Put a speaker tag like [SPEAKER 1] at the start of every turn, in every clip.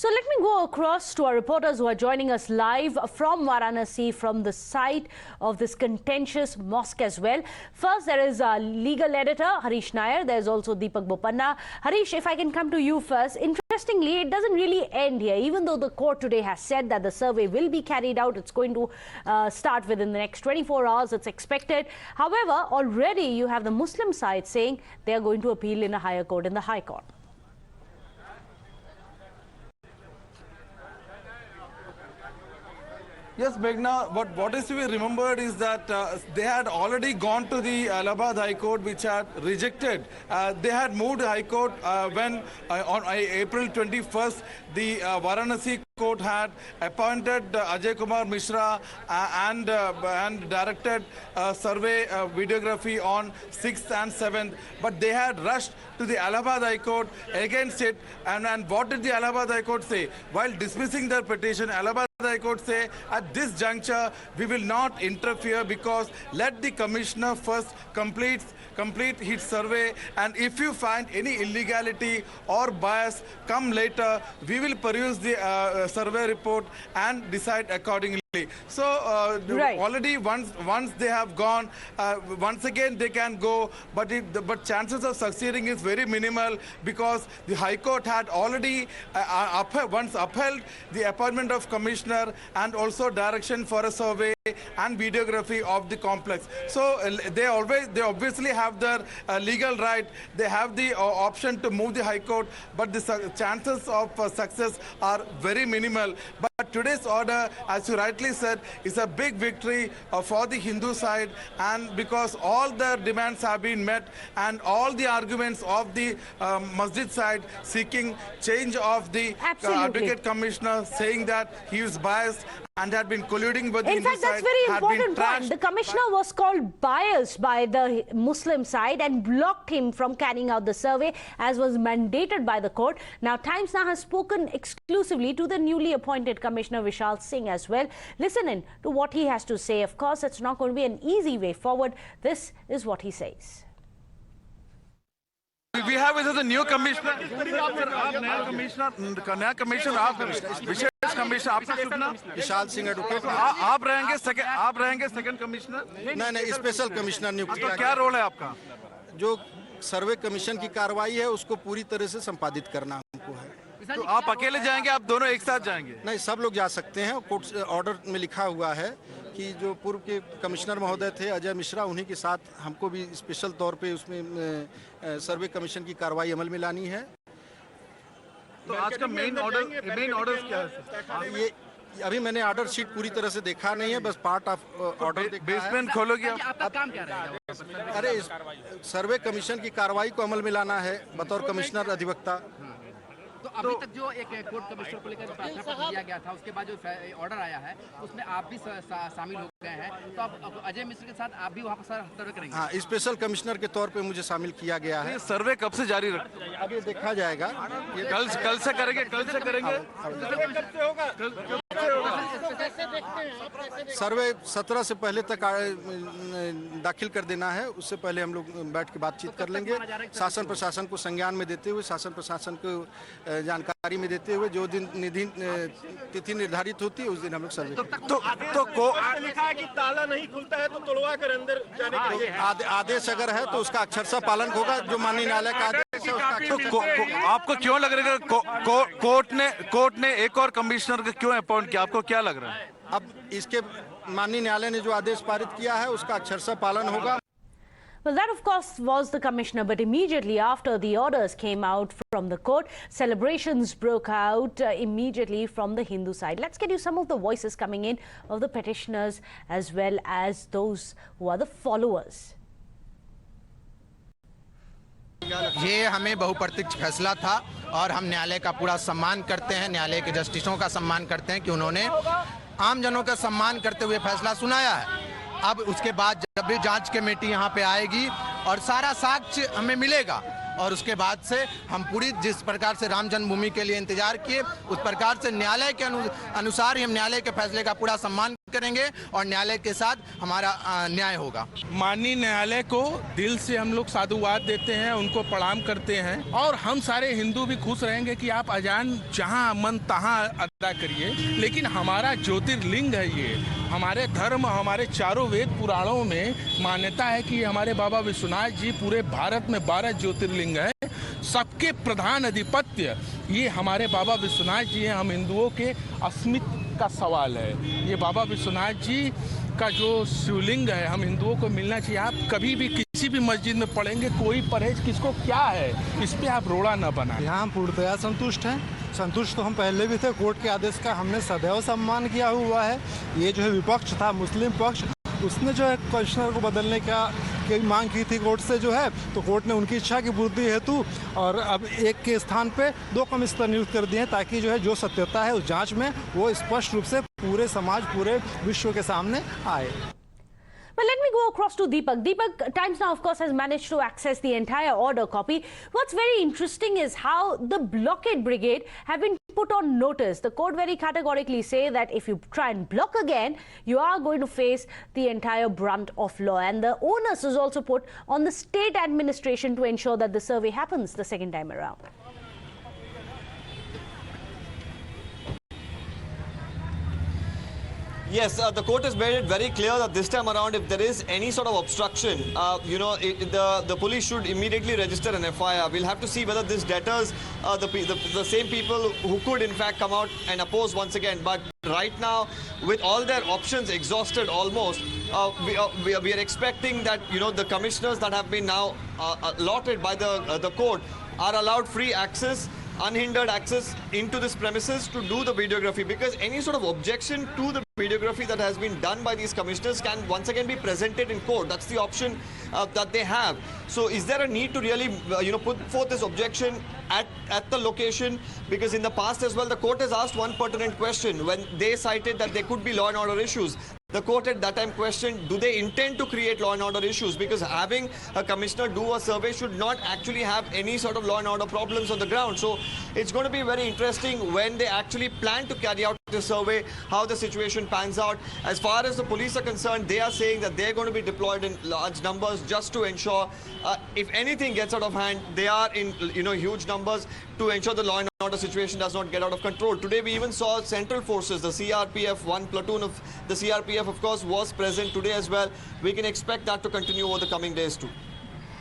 [SPEAKER 1] So let me go across to our reporters who are joining us live from Varanasi, from the site of this contentious mosque as well. First, there is our legal editor, Harish Nair. There's also Deepak Bopanna. Harish, if I can come to you first. Interestingly, it doesn't really end here. Even though the court today has said that the survey will be carried out, it's going to start within the next 24 hours, it's expected. However, already you have the Muslim side saying they are going to appeal in a higher court, in the High Court.
[SPEAKER 2] Yes, Meghna, what is to be remembered is that they had already gone to the Allahabad High Court, which had rejected. They had moved High Court when on April 21st, the Varanasi court had appointed Ajay Kumar Mishra and directed survey videography on 6th and 7th. But they had rushed to the Allahabad High Court against it. And what did the Allahabad High Court say? While dismissing their petition, Allahabad High Court say at this juncture we will not interfere because let the commissioner first complete his survey, and if you find any illegality or bias, come later, we will peruse the survey report and decide accordingly. So
[SPEAKER 1] right.
[SPEAKER 2] Already once they have gone, once again they can go, but chances of succeeding is very minimal because the High Court had already once upheld the appointment of commissioner and also direction for a survey and videography of the complex. So they obviously have their legal right. They have the option to move the High Court, but the chances of success are very minimal. But today's order, as you rightly said, is a big victory for the Hindu side, and because all their demands have been met and all the arguments of the Masjid side seeking change of the Advocate Commissioner, saying that he is biased and had been colluding with the Hindu side.
[SPEAKER 1] In fact, that's very important point. The commissioner was called biased by the Muslim side and blocked him from carrying out the survey as was mandated by the court. Now, Times Now has spoken exclusively to the newly appointed Commissioner Vishal Singh as well. Listen in to what he has to say. Of course, it's not going to be an easy way forward. This is what he says.
[SPEAKER 2] We have with us a new commissioner. विशेष commissioner आपका शुभ नाम?
[SPEAKER 3] Vishal Singh advocate.
[SPEAKER 2] आप रहेंगे second commissioner?
[SPEAKER 3] नहीं, special commissioner नियुक्त किया।
[SPEAKER 2] तो क्या रोल है आपका?
[SPEAKER 3] जो सर्वे कमीशन की कार्रवाई है उसको पूरी तरह से संपादित करना हमको है।
[SPEAKER 2] तो आप अकेले जाएंगे, आप दोनों एक साथ जाएंगे?
[SPEAKER 3] नहीं, सब लोग जा सकते हैं। कोर्ट ऑर्डर में लिखा हुआ है कि जो पूर्व के कमिश्नर महोदय थे अजय मिश्रा, उन्हीं के साथ हमको भी स्पेशल तौर पे उसमें सर्वे कमीशन की कार्रवाई अमल में लानी है।
[SPEAKER 2] तो आज का मेन ऑर्डर क्या है?
[SPEAKER 3] ये अभी मैंने ऑर्डर शीट पूरी तरह से देखा नहीं है, बस पार्ट ऑफ ऑर्डर देखा है।
[SPEAKER 2] बेसमेंट खोलोगे आप?
[SPEAKER 4] आपका काम क्या रहेगा?
[SPEAKER 3] अरे सर्वे कमीशन की कार्रवाई को अमल में लाना है बतौर कमिश्नर अधिवक्ता।
[SPEAKER 4] तो अभी तक जो एक कोर्ट कमिश्नर को लेकर प्रार्थना पत्र दिया गया था, उसके बाद जो ऑर्डर आया है उसमें आप भी शामिल हो गए हैं, तो अब अजय मिश्र के साथ आप भी वहाँ पर सर्वे करेंगे?
[SPEAKER 3] हाँ, स्पेशल कमिश्नर के तौर पे मुझे शामिल किया गया है।
[SPEAKER 2] सर्वे कब से जारी रखें?
[SPEAKER 3] आगे देखा जाएगा।
[SPEAKER 2] कल से करेंगे?
[SPEAKER 3] सर्वे 17 से पहले तक दाखिल कर देना है, उससे पहले हम लोग बैठ के बातचीत कर लेंगे। शासन प्रशासन को संज्ञान में देते हुए, शासन प्रशासन को जानकारी में देते हुए जो दिन तिथि निर्धारित होती है उस दिन हम लोग सर्वे
[SPEAKER 5] लिखा है कि ताला नहीं खुलता है तो तोड़वा कर अंदर जाने के
[SPEAKER 3] आदेश अगर है तो उसका अक्षरशः पालन होगा। जो माननीय न्यायालय का आदेश है
[SPEAKER 2] आपको क्यों लग रहा है कोर्ट ने एक और कमिश्नर को क्यों अपॉइंट किया? आपको क्या लग रहा है?
[SPEAKER 3] अब इसके माननीय न्यायालय ने जो आदेश पारित किया है उसका अक्षरशः पालन होगा।
[SPEAKER 1] Well, that of course was the commissioner, but immediately after the orders came out from the court, celebrations broke out immediately from the Hindu side. Let's get you some of the voices coming in of the petitioners as well as those who are the followers.
[SPEAKER 6] ये हमें बहुप्रतीक्षित फैसला था और हम न्यायालय का पूरा सम्मान करते हैं, न्यायालय के जस्टिसों का सम्मान करते हैं कि उन्होंने आमजनों का सम्मान करते हुए फैसला सुनाया है। अब उसके बाद जब भी जांच कमेटी यहाँ पे आएगी और सारा साक्ष्य हमें मिलेगा और उसके बाद से हम पूरी जिस प्रकार से राम जन्मभूमि के लिए इंतजार किए उस प्रकार से न्यायालय के अनुसार ही हम न्यायालय के फैसले का पूरा सम्मान करेंगे और न्यायालय के साथ हमारा न्याय होगा।
[SPEAKER 7] माननीय न्यायालय को दिल से हम लोग साधुवाद देते हैं, उनको प्रणाम करते हैं और हम सारे हिंदू भी खुश रहेंगे कि आप अजान जहां मन तहां अदा करिए, लेकिन हमारा ज्योतिर्लिंग है ये, हमारे धर्म, हमारे चारों वेद पुराणों में मान्यता है कि हमारे बाबा विश्वनाथ जी पूरे भारत में 12 ज्योतिर्लिंग है, सबके प्रधान अधिपत्य ये हमारे बाबा विश्वनाथ जी हैं। हम हिंदुओं के अस्मित्व का सवाल है, ये बाबा विश्वनाथ जी का जो शिवलिंग है हम हिंदुओं को मिलना चाहिए। आप कभी भी किसी भी मस्जिद में पढ़ेंगे कोई परहेज किसको क्या है, इस पे आप रोड़ा न बनाएं।
[SPEAKER 8] यहाँ हम पूर्णतया संतुष्ट हैं। संतुष्ट तो हम पहले भी थे, कोर्ट के आदेश का हमने सदैव सम्मान किया हुआ है। ये जो है विपक्ष था, मुस्लिम पक्ष, उसने जो है कमिश्नर को बदलने की मांग की थी कोर्ट से जो है, तो कोर्ट ने उनकी इच्छा की पूर्ति हेतु और अब एक के स्थान पे 2 कमिश्नर नियुक्त कर दिए हैं, ताकि जो है जो सत्यता है उस जांच में वो स्पष्ट रूप से पूरे समाज, पूरे विश्व के सामने आए।
[SPEAKER 1] But let me go across to Deepak. Deepak, Times Now, of course, has managed to access the entire order copy. What's very interesting is how the blockade brigade have been put on notice. The court very categorically say that if you try and block again, you are going to face the entire brunt of law. And the onus is also put on the state administration to ensure that the survey happens the second time around.
[SPEAKER 9] Yes, the court has made it very clear that this time around, if there is any sort of obstruction, the police should immediately register an FIR. We'll have to see whether this deters the same people who could in fact come out and oppose once again. But right now, with all their options exhausted almost, we are expecting that the commissioners that have been now allotted by the court are allowed free access, unhindered access into this premises to do the videography, because any sort of objection to the videography that has been done by these commissioners can once again be presented in court. That's the option that they have. So is there a need to really put forth this objection at the location? Because in the past as well, the court has asked one pertinent question when they cited that there could be law and order issues. The court at that time questioned, do they intend to create law and order issues? Because having a commissioner do a survey should not actually have any sort of law and order problems on the ground. So it's going to be very interesting when they actually plan to carry out the survey, how the situation pans out. As far as the police are concerned, they are saying that they're going to be deployed in large numbers just to ensure if anything gets out of hand, they are in huge numbers to ensure the law and order situation does not get out of control. Today we even saw central forces, the CRPF, one platoon of the CRPF of course was present today as well. We can expect that to continue over the coming days too.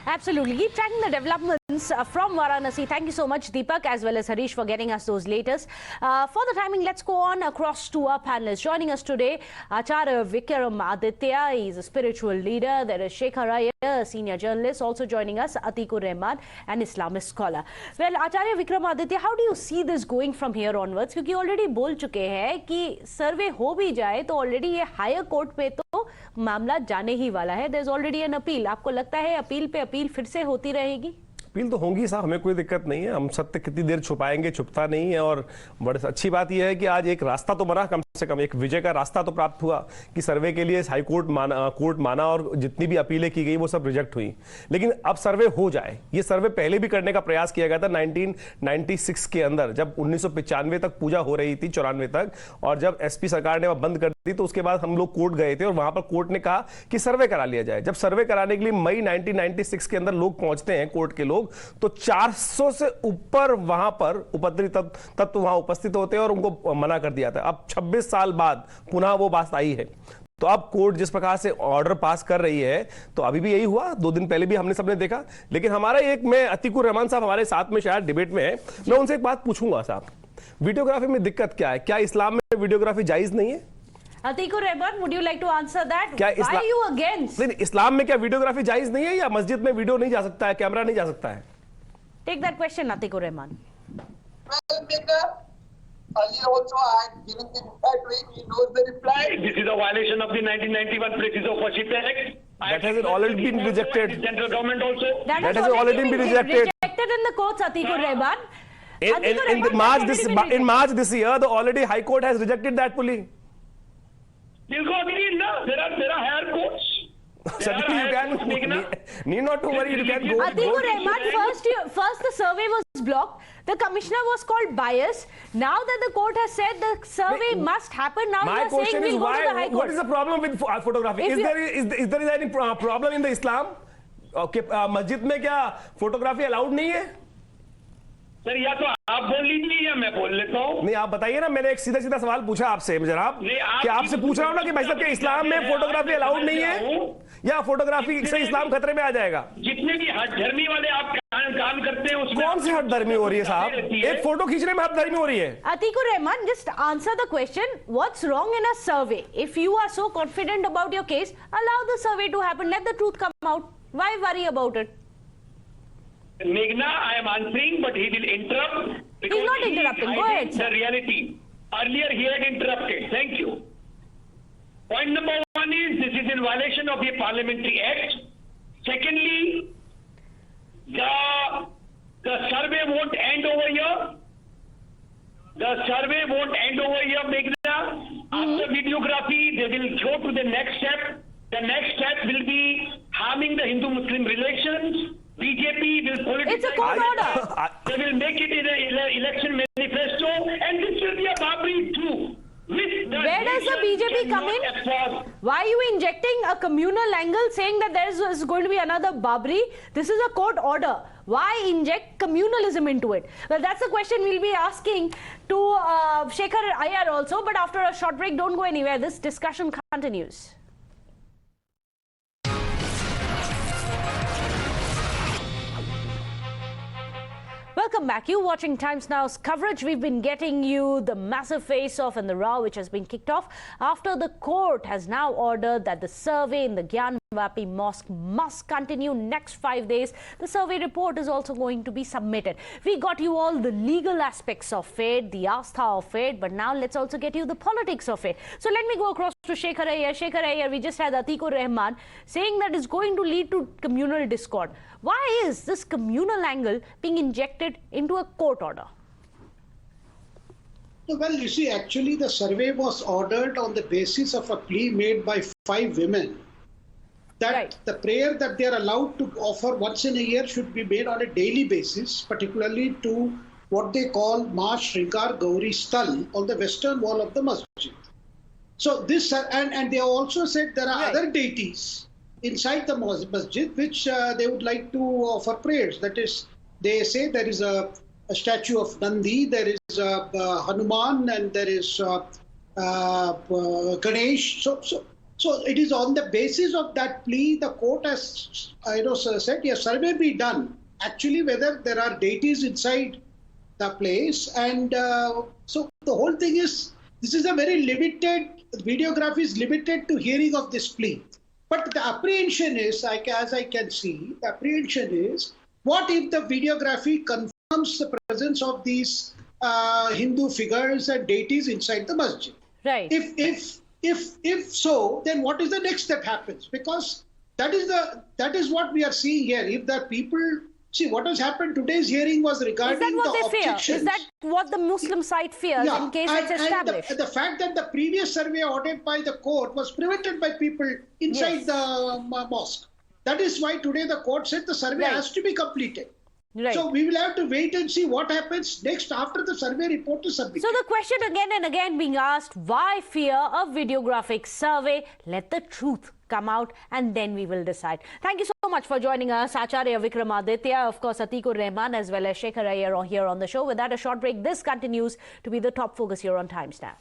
[SPEAKER 1] Absolutely. Keep tracking the developments from Varanasi. Thank you so much, Deepak, as well as Harish, for getting us those latest. For the timing, let's go on across to our panelists. Joining us today, Acharya Vikramaditya. He's a spiritual leader. There is Acharya, a senior journalist. Also joining us, Atikur Rahman, an Islamist scholar. Well, Acharya Vikramaditya, how do you see this going from here onwards? Because already बोल चुके हैं कि सर्वे हो भी जाए तो already ये higher court पे तो मामला जाने ही वाला है. There's already an appeal. आपको लगता है अपील पे अपील फिर से होती रहेगी?
[SPEAKER 10] अपील तो होंगी साहब, हमें कोई दिक्कत नहीं है. हम सत्य कितनी देर छुपाएंगे, छुपता नहीं है. और बड़ी अच्छी बात यह है कि आज एक रास्ता तो बना, कम से कम एक विजय का रास्ता तो प्राप्त हुआ कि सर्वे के लिए हाई कोर्ट माना और जितनी भी अपीलें की गई वो सब रिजेक्ट हुई. लेकिन अब सर्वे हो जाए. ये सर्वे पहले भी करने का प्रयास किया गया था 1996 के अंदर, जब 1995 तक पूजा हो रही थी, 94 तक, और जब एसपी सरकार ने वह बंद कर दी तो उसके बाद हम लोग कोर्ट गए थे और वहां पर कोर्ट ने कहा कि सर्वे करा लिया जाए. जब सर्वे कराने के लिए मई 1996 के अंदर लोग पहुंचते हैं कोर्ट के लोग, तो 400 से ऊपर वहां पर उपद्रवी तत्व वहां उपस्थित होते हैं और उनको मना कर दिया था. अब 26 साल बाद पुनः वो बात आई है. तो अब कोर्ट जिस प्रकार से ऑर्डर पास कर रही है, तो अभी भी यही हुआ. 2 दिन पहले भी हमने सबने देखा. लेकिन हमारा मैं अतीकुर रहमान साहब हमारे साथ में शायद डिबेट में है, मैं उनसे एक बात पूछूंगा साहब, वीडियोग्राफी में दिक्कत क्या है? क्या इस्लाम में वीडियोग्राफी जायज नहीं है?
[SPEAKER 1] Atikur Rahman, would you like to answer that? Why are you against?
[SPEAKER 10] नहीं, इस्लाम में क्या वीडियोग्राफी जायज नहीं है, या मस्जिद में वीडियो नहीं जा सकता है, कैमरा नहीं जा सकता है?
[SPEAKER 1] Take that question, Atikur Rahman.
[SPEAKER 11] Well, Maker, earlier also I had given the reply to him. He knows the reply.
[SPEAKER 5] This is a violation of the 1991 Places of Worship Act.
[SPEAKER 10] That has already been rejected.
[SPEAKER 5] Central government also.
[SPEAKER 10] That has already been rejected.
[SPEAKER 1] Rejected in the courts, Atikur Rahman.
[SPEAKER 10] In March this year, the already High Court has rejected that fully.
[SPEAKER 5] They'll go again, no? There are higher courts.
[SPEAKER 10] Certainly you can, need not to worry, you can go.
[SPEAKER 1] Atikur Rahman, first the survey was blocked. The commissioner was called biased. Now that the court has said the survey must happen, now
[SPEAKER 10] my
[SPEAKER 1] you are saying we'll go to the High Court.
[SPEAKER 10] What is the problem with photography? Is there any problem in the Islam? Okay, मस्जिद में क्या photography allowed नहीं है?
[SPEAKER 5] Sir या तो आप बोल लीजिए या मैं बोल लेता हूँ।
[SPEAKER 10] नहीं आप बताइए ना, मैंने एक सीधा सवाल पूछा आपसे जनाब, कि आपसे पूछ रहा हूँ ना कि भाई साहब के इस्लाम में फोटोग्राफी अलाउड नहीं है या फोटोग्राफी से इस्लाम खतरे में आ जाएगा?
[SPEAKER 5] जितने भी हठधर्मी वाले आप काम करते हैं उसमें
[SPEAKER 10] कौन सी हठधर्मी हो रही है साहब? एक फोटो खींचने में हठधर्मी हो रही है?
[SPEAKER 1] Atikur Rahman, just answer the question. What's wrong in a survey? If you are so confident about your case, allow the survey to happen. Let the truth come out. Why worry about it?
[SPEAKER 5] Meghna, I am answering, but he will interrupt.
[SPEAKER 1] He's not interrupting. Go ahead, sir.
[SPEAKER 5] The reality. Earlier he had interrupted. Thank you. Point number one is this is in violation of the Parliamentary Act. Secondly, the survey won't end over here. The survey won't end over here, Meghna. After videography, they will go to the next step. The next step will be harming the Hindu-Muslim relations. BJP will politicize.
[SPEAKER 1] It's a court order.
[SPEAKER 5] They will make it in an election manifesto, and this will be a Babri too.
[SPEAKER 1] Where does the BJP come in? Why are you injecting a communal angle saying that there is going to be another Babri? This is a court order. Why inject communalism into it? Well, that's the question we'll be asking to Shekhar Iyer also. But after a short break, don't go anywhere. This discussion continues. Welcome back. You watching Times Now's coverage. We've been getting you the massive face-off and the row which has been kicked off after the court has now ordered that the survey in the Gyanvapi Mosque must continue next 5 days. The survey report is also going to be submitted. We got you all the legal aspects of it, the astha of it, but now let's also get you the politics of it. So let me go across to Shekhar Iyer. Shekhar Iyer, we just had Atikur Rahman saying that it's going to lead to communal discord. Why is this communal angle being injected into a court order?
[SPEAKER 12] Well, you see, actually the survey was ordered on the basis of a plea made by 5 women that the prayer that they are allowed to offer once in a year should be made on a daily basis, particularly to what they call Ma Shrinkar Gauri Sthal on the western wall of the masjid. So this, and they also said there are other deities inside the masjid which they would like to offer prayers. That is, they say there is a statue of Nandi, there is Hanuman, and there is Ganesh. So it is on the basis of that plea the court has said a survey be done actually whether there are deities inside the place, and so the whole thing is, this is a very limited, videography is limited to hearing of this plea. But the apprehension is, as I can see, the apprehension is, what if the videography confirms the presence of these Hindu figures and deities inside the masjid?
[SPEAKER 1] Right.
[SPEAKER 12] If so, then what is the next step happens? Because that is what we are seeing here. If the people see what has happened, today's hearing was regarding the objections.
[SPEAKER 1] Is that what the Muslim side fears in case it's established?
[SPEAKER 12] And the fact that the previous survey ordered by the court was prevented by people inside the mosque. That is why today the court said the survey has to be completed.
[SPEAKER 1] Right.
[SPEAKER 12] So we will have to wait and see what happens next after the survey report is submitted.
[SPEAKER 1] So the question again and again being asked, why fear a videographic survey? Let the truth come out and then we will decide. Thank you so much for joining us, Acharya, Vikramaditya, of course Atikur Rahman, as well as Shekhar Iyer here on the show. With that, a short break. This continues to be the top focus here on Times Now.